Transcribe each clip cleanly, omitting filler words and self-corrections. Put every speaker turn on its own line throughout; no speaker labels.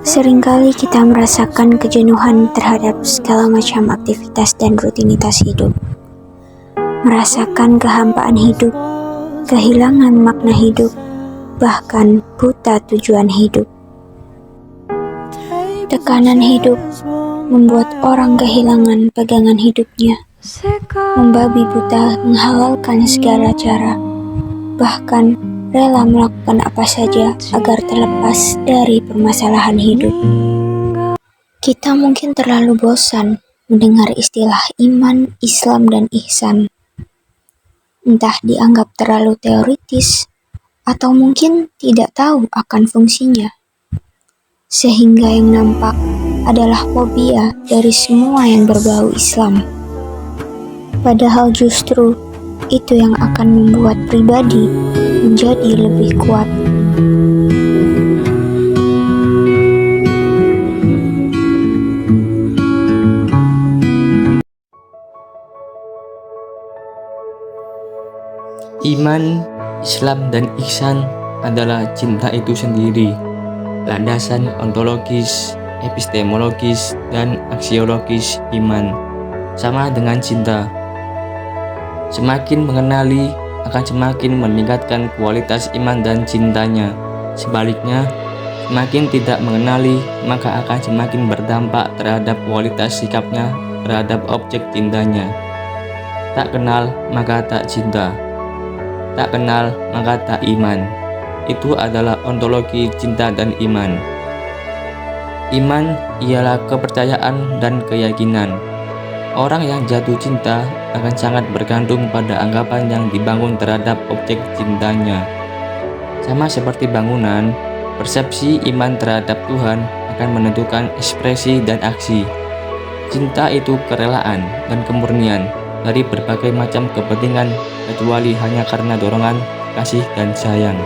Seringkali kita merasakan kejenuhan terhadap segala macam aktivitas dan rutinitas hidup. Merasakan kehampaan hidup, kehilangan makna hidup, bahkan buta tujuan hidup. Tekanan hidup membuat orang kehilangan pegangan hidupnya, membabi buta menghalalkan segala cara, bahkan rela melakukan apa saja agar terlepas dari permasalahan hidup. Kita mungkin terlalu bosan mendengar istilah iman, Islam, dan ihsan. Entah dianggap terlalu teoritis, atau mungkin tidak tahu akan fungsinya. Sehingga yang nampak adalah fobia dari semua yang berbau Islam. Padahal justru itu yang akan membuat pribadi menjadi lebih kuat.
Iman, Islam, dan ihsan adalah cinta itu sendiri, landasan ontologis, epistemologis, dan aksiologis iman, sama dengan cinta. Semakin mengenali akan semakin meningkatkan kualitas iman dan cintanya. Sebaliknya, semakin tidak mengenali maka akan semakin berdampak terhadap kualitas sikapnya terhadap objek cintanya. Tak kenal maka tak cinta, tak kenal maka tak iman. Itu adalah ontologi cinta dan iman. Iman ialah kepercayaan dan keyakinan. Orang yang jatuh cinta akan sangat bergantung pada anggapan yang dibangun terhadap objek cintanya. Sama seperti bangunan, persepsi iman terhadap Tuhan akan menentukan ekspresi dan aksi. Cinta itu kerelaan dan kemurnian dari berbagai macam kepentingan kecuali hanya karena dorongan, kasih, dan sayang.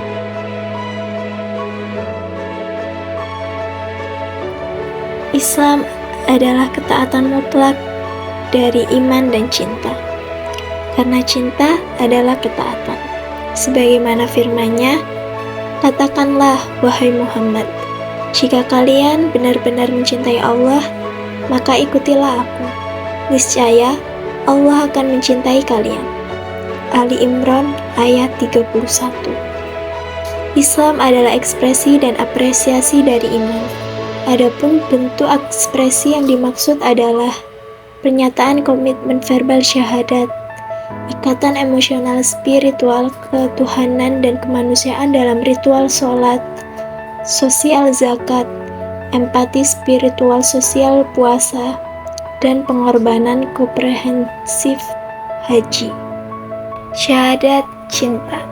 Islam adalah ketaatan mutlak dari iman dan cinta. Karena cinta adalah ketaatan. Sebagaimana firman-Nya, "Katakanlah, wahai Muhammad, jika kalian benar-benar mencintai Allah, maka ikutilah aku. Niscaya Allah akan mencintai kalian." Ali Imran ayat 31. Islam adalah ekspresi dan apresiasi dari iman. Adapun bentuk ekspresi yang dimaksud adalah pernyataan komitmen verbal syahadat, ikatan emosional spiritual ketuhanan dan kemanusiaan dalam ritual sholat, sosial zakat, empati spiritual sosial puasa, dan pengorbanan komprehensif haji. Syahadat cinta.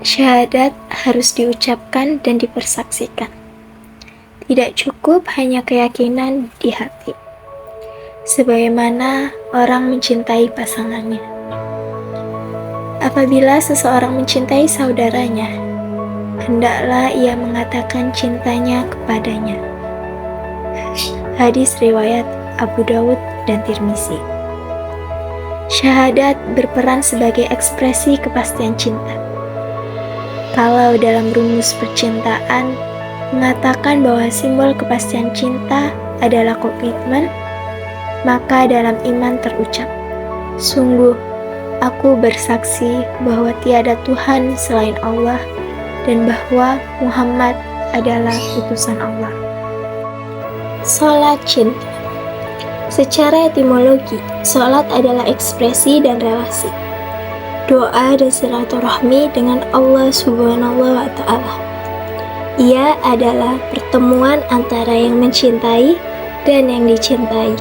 Syahadat harus diucapkan dan dipersaksikan. Tidak cukup hanya keyakinan di hati. Sebagaimana orang mencintai pasangannya. Apabila seseorang mencintai saudaranya, hendaklah ia mengatakan cintanya kepadanya. Hadis riwayat Abu Dawud dan Tirmizi. Syahadat berperan sebagai ekspresi kepastian cinta. Kalau dalam rumus percintaan mengatakan bahwa simbol kepastian cinta adalah komitmen, maka dalam iman terucap, "Sungguh, aku bersaksi bahwa tiada Tuhan selain Allah dan bahwa Muhammad adalah utusan Allah." Salat cinta. Secara etimologi, salat adalah ekspresi dan relasi, doa dan silaturahmi dengan Allah Subhanahu wa Ta'ala. Ia adalah pertemuan antara yang mencintai dan yang dicintai.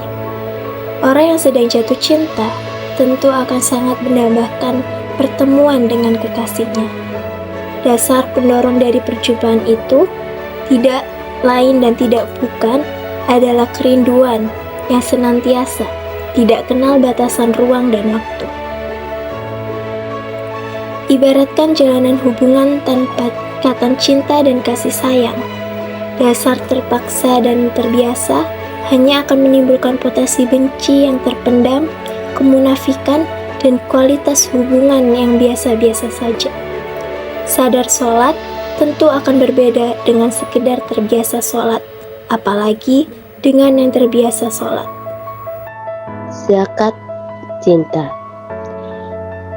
Orang yang sedang jatuh cinta tentu akan sangat mendambakan pertemuan dengan kekasihnya. Dasar pendorong dari perjumpaan itu tidak lain dan tidak bukan adalah kerinduan yang senantiasa, tidak kenal batasan ruang dan waktu. Ibaratkan jalanan hubungan tanpa ikatan cinta dan kasih sayang, dasar terpaksa dan terbiasa hanya akan menimbulkan potensi benci yang terpendam, kemunafikan, dan kualitas hubungan yang biasa-biasa saja. Sadar sholat tentu akan berbeda dengan sekedar terbiasa sholat, apalagi dengan yang terbiasa sholat.
Zakat cinta.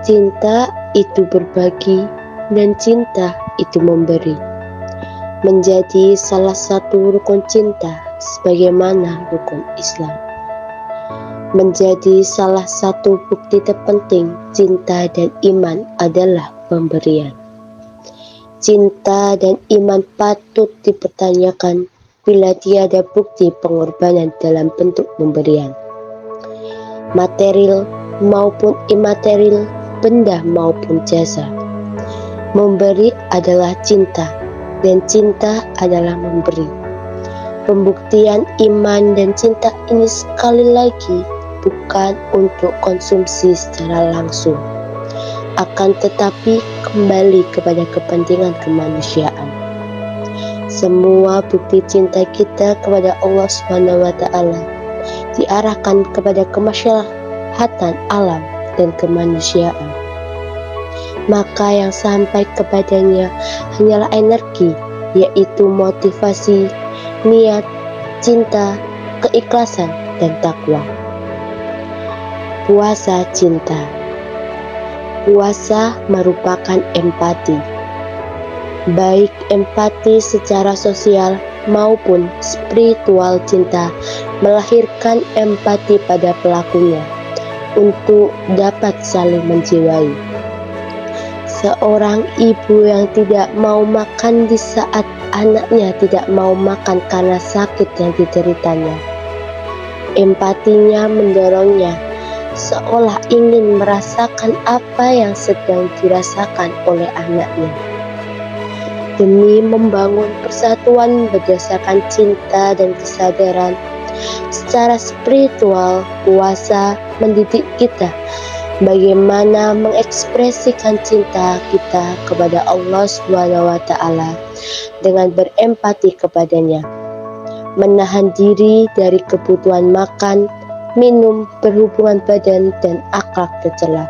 Cinta itu berbagi dan cinta itu memberi. Menjadi salah satu rukun cinta sebagaimana rukun Islam. Menjadi salah satu bukti terpenting cinta dan iman adalah pemberian. Cinta dan iman patut dipertanyakan bila tiada bukti pengorbanan dalam bentuk pemberian. Material maupun imaterial, benda maupun jasa. Memberi adalah cinta, dan cinta adalah memberi. Pembuktian iman dan cinta ini sekali lagi bukan untuk konsumsi secara langsung, akan tetapi kembali kepada kepentingan kemanusiaan. Semua bukti cinta kita kepada Allah SWT diarahkan kepada kemaslahatan alam dan kemanusiaan. Maka yang sampai kepadanya hanyalah energi, yaitu motivasi, niat, cinta, keikhlasan, dan takwa. Puasa cinta. Puasa merupakan empati, baik empati secara sosial maupun spiritual. Cinta melahirkan empati pada pelakunya untuk dapat saling menjiwai. Seorang ibu yang tidak mau makan di saat anaknya tidak mau makan karena sakit yang dideritanya, empatinya mendorongnya seolah ingin merasakan apa yang sedang dirasakan oleh anaknya. Demi membangun persatuan berdasarkan cinta dan kesadaran, secara spiritual, puasa mendidik kita bagaimana mengekspresikan cinta kita kepada Allah SWT dengan berempati kepadanya, menahan diri dari kebutuhan makan, minum, berhubungan badan, dan akhlak tercela.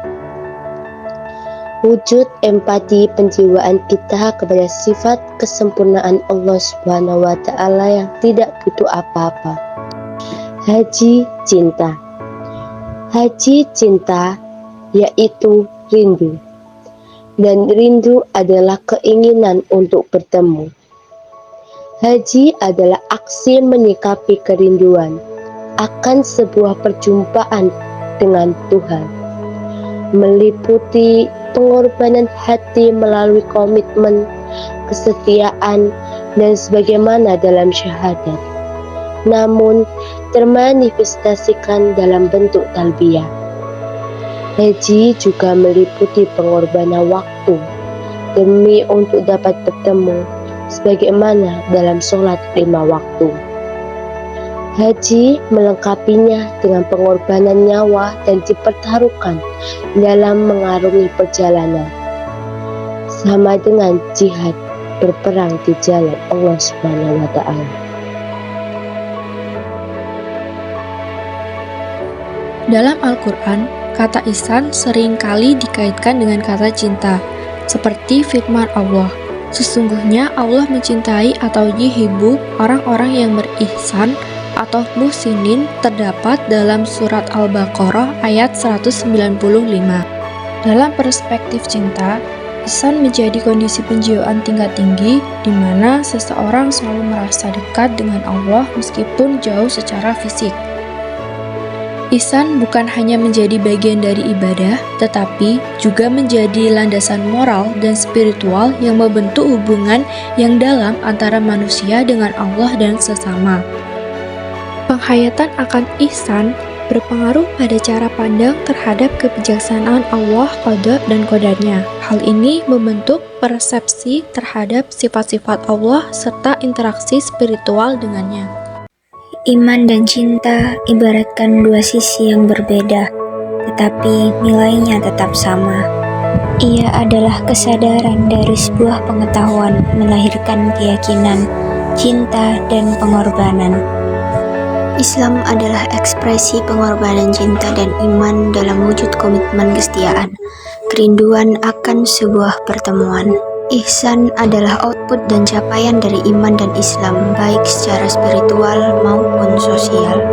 Wujud empati penjiwaan kita kepada sifat kesempurnaan Allah SWT yang tidak butuh apa-apa. Haji cinta. Haji cinta yaitu rindu, dan rindu adalah keinginan untuk bertemu. Haji adalah aksi menyikapi kerinduan akan sebuah perjumpaan dengan Tuhan, meliputi pengorbanan hati melalui komitmen, kesetiaan, dan sebagaimana dalam syahadat, namun termanifestasikan dalam bentuk talbiyah. Haji juga meliputi pengorbanan waktu demi untuk dapat bertemu sebagaimana dalam sholat 5 waktu. Haji melengkapinya dengan pengorbanan nyawa dan dipertaruhkan dalam mengarungi perjalanan, sama dengan jihad berperang di jalan Allah SWT.
Dalam Al-Quran, kata ihsan seringkali dikaitkan dengan kata cinta, seperti firman Allah, sesungguhnya Allah mencintai atau yuhibbu orang-orang yang berihsan atau muhsinin, terdapat dalam surat Al-Baqarah ayat 195. Dalam perspektif cinta, ihsan menjadi kondisi penjiwaan tingkat tinggi di mana seseorang selalu merasa dekat dengan Allah meskipun jauh secara fisik. Ihsan bukan hanya menjadi bagian dari ibadah, tetapi juga menjadi landasan moral dan spiritual yang membentuk hubungan yang dalam antara manusia dengan Allah dan sesama. Penghayatan akan ihsan berpengaruh pada cara pandang terhadap kebijaksanaan Allah, qada dan qadarnya. Hal ini membentuk persepsi terhadap sifat-sifat Allah serta interaksi spiritual dengannya.
Iman dan cinta ibaratkan dua sisi yang berbeda, tetapi nilainya tetap sama. Ia adalah kesadaran dari sebuah pengetahuan melahirkan keyakinan, cinta, dan pengorbanan. Islam adalah ekspresi pengorbanan cinta dan iman dalam wujud komitmen kesetiaan, kerinduan akan sebuah pertemuan. Ihsan adalah output dan capaian dari iman dan Islam, baik secara spiritual maupun sosial.